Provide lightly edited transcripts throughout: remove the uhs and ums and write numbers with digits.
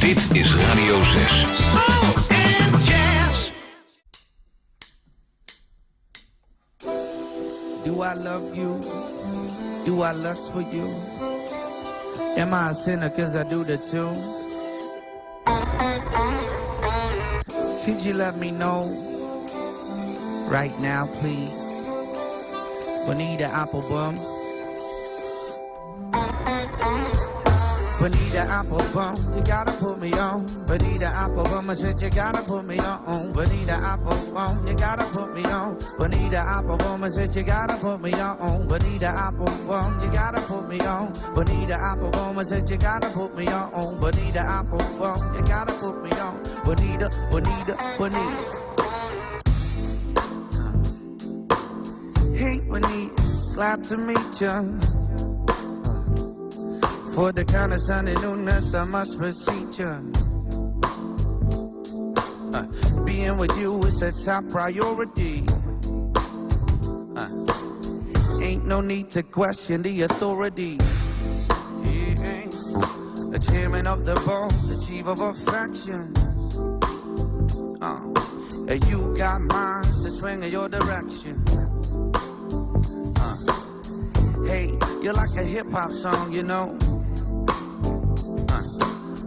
Dit is Radio 6. Soul and jazz. Do I love you? Do I lust for you? Am I a sinner cause I do the too? Could you let me know right now, please? Bonita, Applebum. Bonita, Applebum, you gotta put me on. Bonita, Applebum, I said you gotta put me on. Bonita, Applebum, you gotta put me on. Bonita, Applebum, I said you gotta put me on. Bonita, Applebum, you gotta put me on. Bonita, Applebum, I said you gotta put me on. Bonita, Applebum, you gotta put me on. Bonita, Bonita, Bonita. Hey, Bonita, glad to meet you. For the kind of sun and newness, I must beseech you. Being with you is a top priority. Ain't no need to question the authority. The chairman of the board, the chief of affection. You got mine to swing in your direction. Hey, you're like a hip-hop song, you know.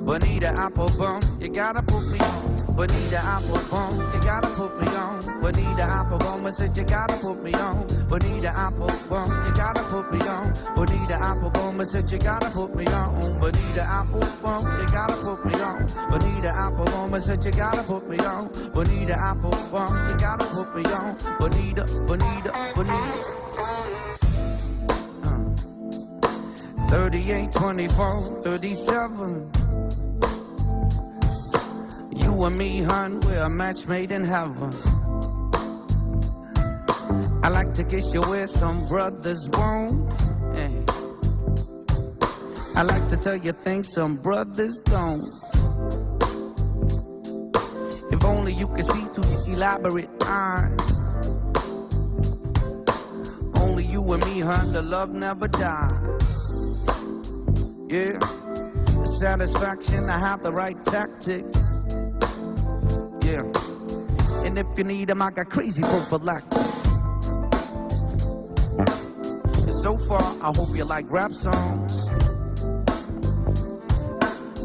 Bonita, Applebum, you gotta put me on. Bonita, Applebum, you gotta put me on. Bonita, Applebum, I said you gotta put me on. Bonita, Applebum, you gotta put me on. Bonita, Applebum, I said you gotta put me on. Bonita, Applebum, you gotta put me on. Bonita, Applebum, I said you gotta put me on. Bonita, Applebum, you gotta put me on. Bonita, Bonita, Bonita. 38, 24, 37. You and me, hun, we're a match made in heaven. I like to kiss you where some brothers won't. Hey. I like to tell you things some brothers don't. If only you could see through the elaborate eyes. Only you and me, hun, the love never dies. Yeah, the satisfaction, I have the right tactics. Yeah, and if you need them, I got crazy prophylactics. And so far, I hope you like rap songs.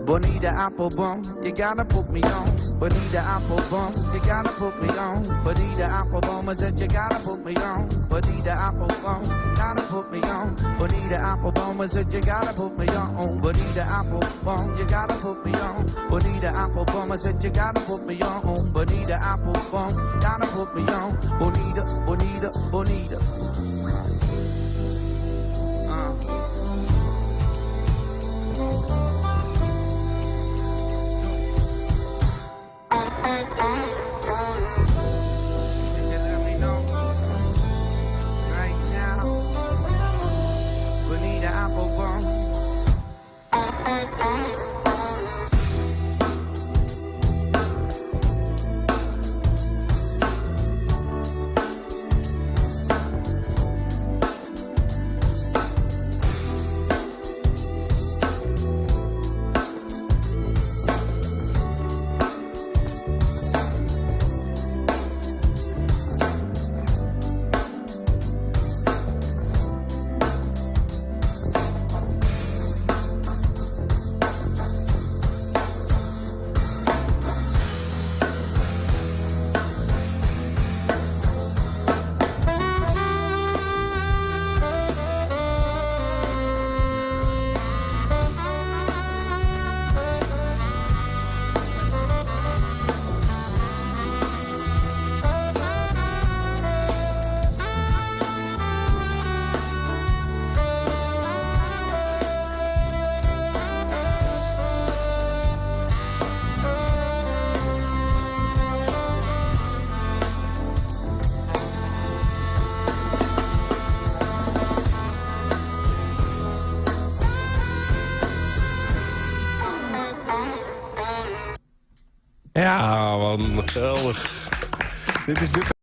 Bonita, Applebum, you gotta put me on. Bonita, Applebum, you gotta put me on. Bonita, Applebum, I said you gotta put me on. Bonita, Applebum, you gotta put me on. Bonita, Applebum, I said you gotta put me on. Bonita, Applebum, you gotta put me on. Bonita, Applebum, I said you gotta put me on. Bonita, Applebum, gotta put me on. Bonita, Bonita, Bonita. Ja, man, geweldig. Dit is de